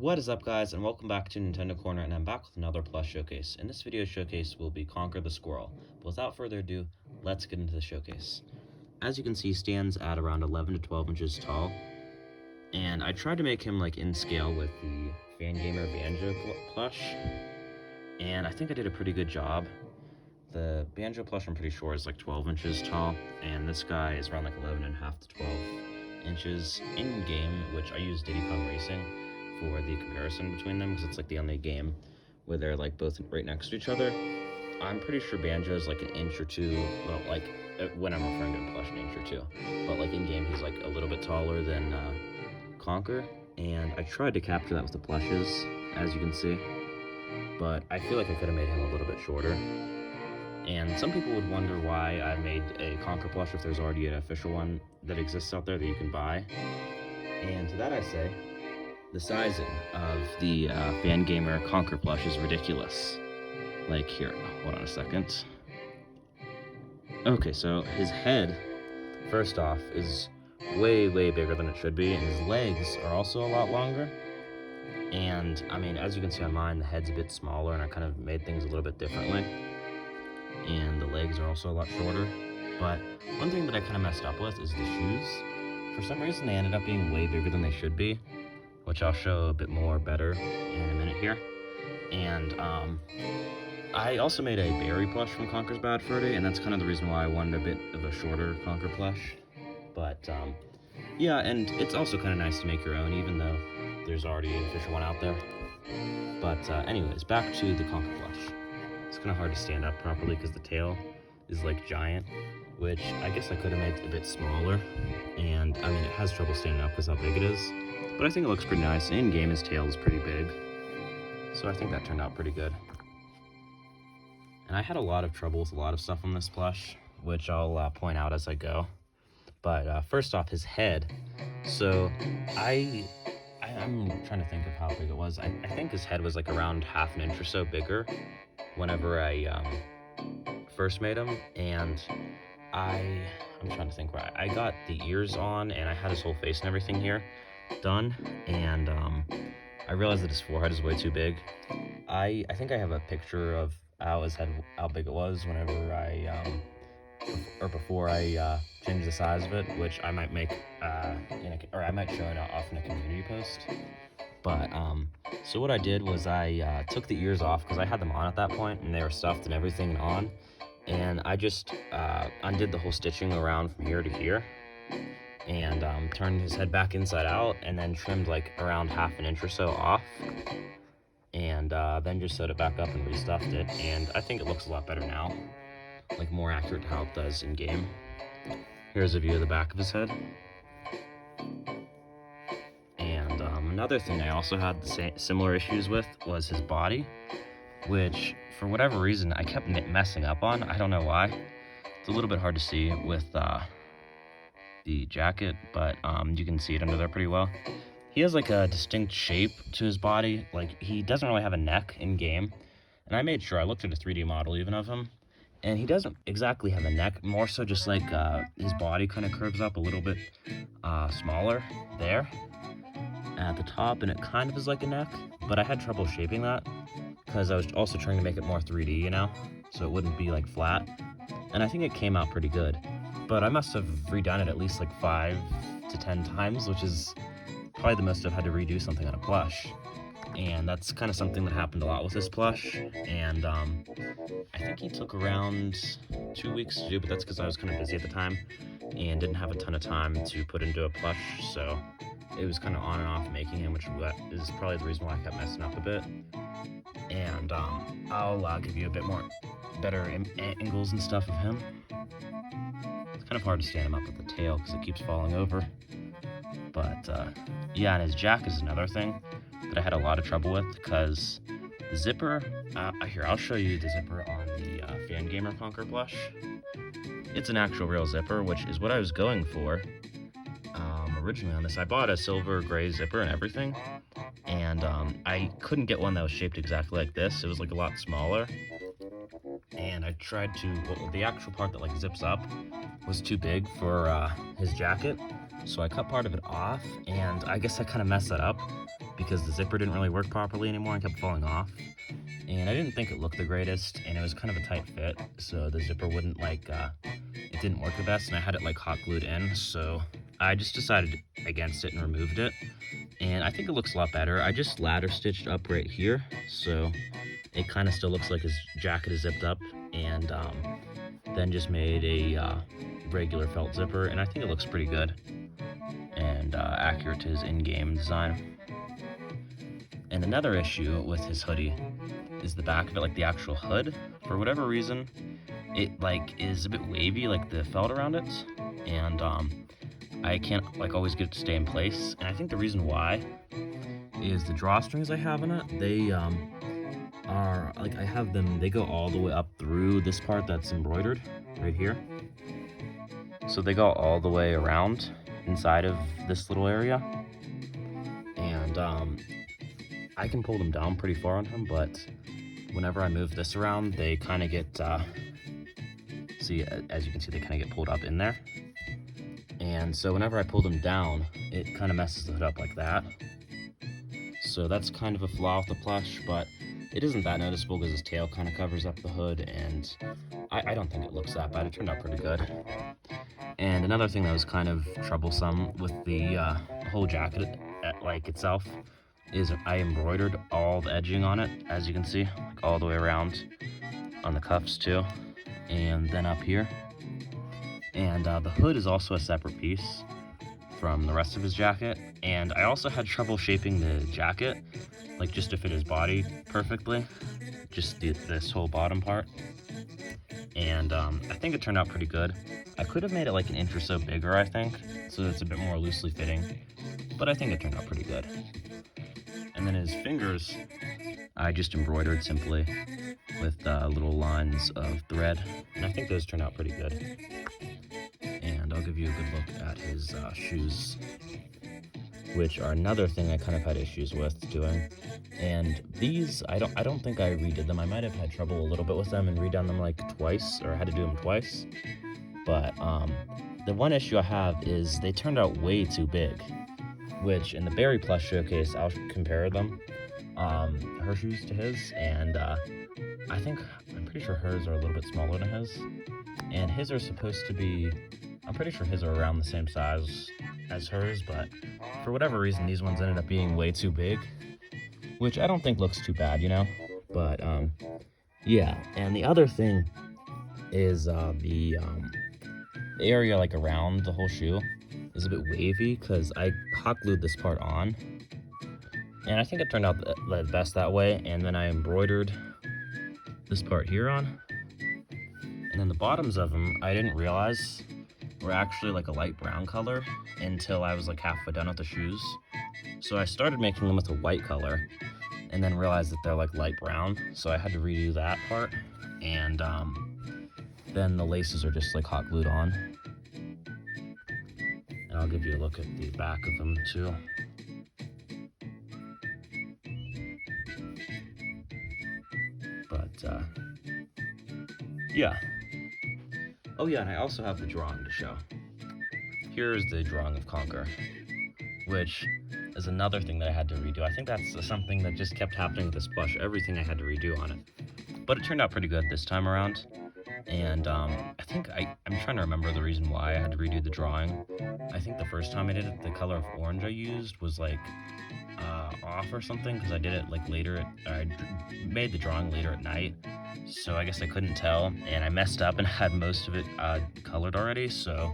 What is up, guys, and welcome back to Nintendo Corner, and I'm back with another plush showcase. In this video showcase will be Conker the Squirrel, but without further ado, let's get into the showcase. As you can see, he stands at around 11 to 12 inches tall, and I tried to make him like in scale with the Fangamer Banjo plush, and I think I did a pretty good job. The Banjo plush, I'm pretty sure, is like 12 inches tall, and this guy is around like 11.5 to 12 inches in game, which I use Diddy Kong Racing for the comparison between them, because it's like the only game where they're like both right next to each other. I'm pretty sure Banjo is like an inch or two, well, like when I'm referring to a plush, an inch or two, but like in game he's like a little bit taller than Conker, and I tried to capture that with the plushes, as you can see, but I feel like I could have made him a little bit shorter. And some people would wonder why I made a Conker plush if there's already an official one that exists out there that you can buy. And to that I say, the sizing of the Fangamer Conker plush is ridiculous. Like here, hold on a second. Okay, so his head, first off, is way bigger than it should be, and his legs are also a lot longer. And I mean, as you can see on mine, the head's a bit smaller, and I kind of made things a little bit differently. And the legs are also a lot shorter. But one thing that I kind of messed up with is the shoes. For some reason, they ended up being way bigger than they should be, which I'll show a bit more better in a minute here. And I also made a berry plush from Conker's Bad Fur Day, and that's kind of the reason why I wanted a bit of a shorter Conker plush. But yeah, and it's also kind of nice to make your own, even though there's already an official one out there. But anyways, back to the Conker plush. It's kind of hard to stand up properly because the tail is like giant, which I guess I could have made a bit smaller. And I mean, it has trouble standing up because how big it is. But I think it looks pretty nice. In game, his tail is pretty big, so I think that turned out pretty good. And I had a lot of trouble with a lot of stuff on this plush, which I'll point out as I go. But first off, his head. So I'm trying to think of how big it was. I think his head was like around half an inch or so bigger whenever I first made him, and I'm trying to think where I got the ears on, and I had his whole face and everything here done, and I realized that his forehead is way too big. I think I have a picture of how big it was whenever before I changed the size of it, which I might make I might show it off in a community post. But so what I did was I took the ears off because I had them on at that point, and they were stuffed and everything on, and I just undid the whole stitching around from here to here, and turned his head back inside out, and then trimmed like around half an inch or so off, and then just sewed it back up and restuffed it, and I think it looks a lot better now, like more accurate to how it does in game. Here's a view of the back of his head. And another thing I also had similar issues with was his body, which for whatever reason I kept messing up on. I don't know why. It's a little bit hard to see with the jacket, but you can see it under there pretty well. He has like a distinct shape to his body. Like, he doesn't really have a neck in game, and I made sure I looked at a 3D model even of him, and he doesn't exactly have a neck, more so just like his body kind of curves up a little bit smaller there at the top, and it kind of is like a neck, but I had trouble shaping that because I was also trying to make it more 3D, you know, so it wouldn't be like flat, and I think it came out pretty good. But I must have redone it at least like 5 to 10 times, which is probably the most I've had to redo something on a plush. And that's kind of something that happened a lot with this plush. And I think he took around 2 weeks to do, but that's because I was kind of busy at the time and didn't have a ton of time to put into a plush. So it was kind of on and off making him, which is probably the reason why I kept messing up a bit. And I'll give you a bit more better angles and stuff of him. It's kind of hard to stand him up with the tail because it keeps falling over. But yeah, and his jack is another thing that I had a lot of trouble with because the zipper, here, I'll show you the zipper on the Fangamer Conker plush. It's an actual real zipper, which is what I was going for originally on this. I bought a silver gray zipper and everything, and I couldn't get one that was shaped exactly like this. It was like a lot smaller, and I tried to, well, the actual part that like zips up was too big for his jacket, So I cut part of it off, and I guess I kind of messed that up because the zipper didn't really work properly anymore and kept falling off. And I didn't think it looked the greatest, and it was kind of a tight fit, so the zipper wouldn't it didn't work the best, and I had it like hot glued in, so I just decided against it and removed it. And I think it looks a lot better. I just ladder stitched up right here, so it kind of still looks like his jacket is zipped up, and then just made a regular felt zipper, and I think it looks pretty good and accurate to his in-game design. And another issue with his hoodie is the back of it, like the actual hood. For whatever reason, it like is a bit wavy, like the felt around it, and I can't like always get it to stay in place. And I think the reason why is the drawstrings I have in it. They are like, I have them, they go all the way up through this part that's embroidered right here. So they go all the way around inside of this little area, and I can pull them down pretty far on him, but whenever I move this around, they kind of get, see, as you can see, they kind of get pulled up in there. And so whenever I pull them down, it kind of messes the hood up like that. So that's kind of a flaw with the plush, but it isn't that noticeable because his tail kind of covers up the hood, and I don't think it looks that bad. It turned out pretty good. And another thing that was kind of troublesome with the whole jacket like itself is I embroidered all the edging on it, as you can see, like all the way around on the cuffs too, and then up here. And the hood is also a separate piece from the rest of his jacket, and I also had trouble shaping the jacket like just to fit his body perfectly, just this whole bottom part. And I think it turned out pretty good. I could have made it like an inch or so bigger, I think, so that it's a bit more loosely fitting, but I think it turned out pretty good. And then his fingers, I just embroidered simply with little lines of thread, and I think those turned out pretty good. And I'll give you a good look at his shoes, which are another thing I kind of had issues with doing. And these, I don't think I redid them. I might have had trouble a little bit with them and redone them like twice, or had to do them twice. But the one issue I have is they turned out way too big, which in the Berry Plush showcase, I'll compare them, her shoes to his, and I'm pretty sure hers are a little bit smaller than his, and his are supposed to be, I'm pretty sure his are around the same size as hers, but for whatever reason, these ones ended up being way too big, which I don't think looks too bad, you know, but yeah. And the other thing is the area like around the whole shoe is a bit wavy because I hot glued this part on, and I think it turned out the best that way. And then I embroidered this part here on, and then the bottoms of them I didn't realize were actually like a light brown color until I was like halfway done with the shoes. So I started making them with a white color and then realized that they're like light brown, so I had to redo that part. And then the laces are just like hot glued on. And I'll give you a look at the back of them too. But yeah. Oh yeah, and I also have the drawing to show. Here's the drawing of Conker, which is another thing that I had to redo. I think that's something that just kept happening with this plush. Everything I had to redo on it. But it turned out pretty good this time around. And I think I'm trying to remember the reason why I had to redo the drawing. I think the first time I did it, the color of orange I used was like off or something, because I did it like later. I made the drawing later at night, so I guess I couldn't tell, and I messed up and had most of it colored already, so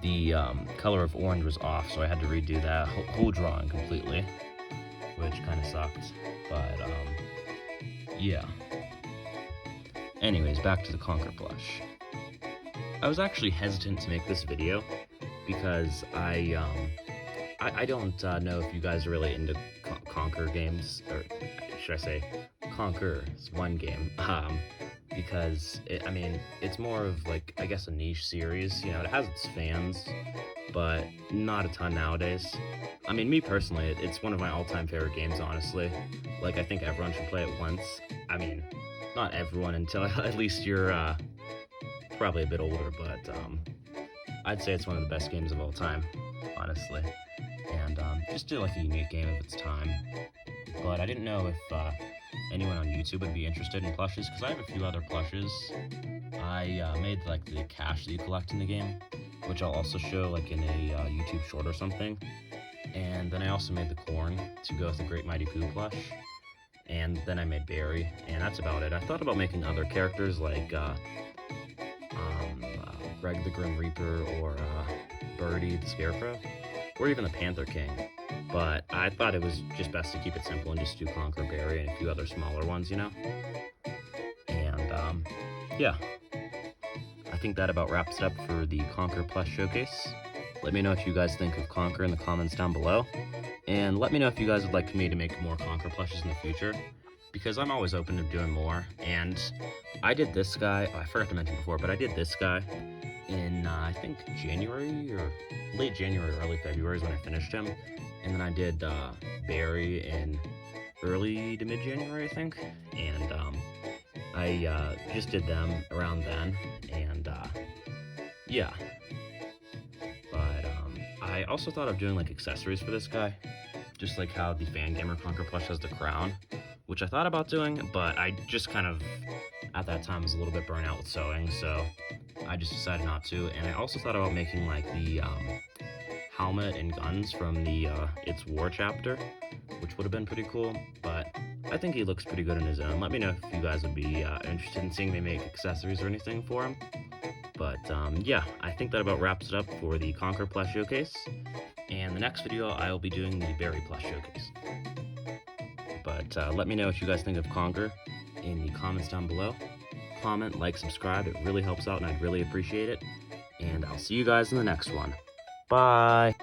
the color of orange was off, so I had to redo that whole drawing completely, which kind of sucked. But yeah. Anyways, back to the Conker Plush. I was actually hesitant to make this video because I don't know if you guys are really into Conker games, or should I say Conker is one game, because it's more of like, I guess, a niche series. You know, it has its fans, but not a ton nowadays. I mean, me personally, it's one of my all-time favorite games, honestly. Like, I think everyone should play it once. I mean, not everyone until at least you're probably a bit older, but I'd say it's one of the best games of all time. honestly. And just do like a unique game of its time. But I didn't know if anyone on YouTube would be interested in plushes, because I have a few other plushes. I made like the cash that you collect in the game, which I'll also show like in a YouTube short or something. And then I also made the corn to go with the Great Mighty Pooh plush. And then I made Barry, and that's about it. I thought about making other characters like Greg the Grim Reaper or Birdie the Scarecrow, or even the Panther King. But I thought it was just best to keep it simple and just do Conker, Barry, and a few other smaller ones, you know? And yeah, I think that about wraps it up for the Conker Plush showcase. Let me know what you guys think of Conker in the comments down below. And let me know if you guys would like me to make more Conker plushes in the future, because I'm always open to doing more. And I did this guy, I forgot to mention before, but I did this guy in, I think, January, or late January, early February is when I finished him. And then I did Barry in early to mid-January, I think. And I just did them around then. And yeah. But I also thought of doing like accessories for this guy, just like how the Fangamer Conker plush has the crown, which I thought about doing, but I just kind of at that time was a little bit burnt out with sewing, so I just decided not to. And I also thought about making like the helmet and guns from the It's War chapter, which would have been pretty cool, but I think he looks pretty good on his own. Let me know if you guys would be interested in seeing me make accessories or anything for him. But yeah, I think that about wraps it up for the Conker Plush showcase. And the next video, I will be doing the Barry Plush showcase. But let me know what you guys think of Conker in the comments down below. Comment, like, subscribe. It really helps out, and I'd really appreciate it. And I'll see you guys in the next one. Bye!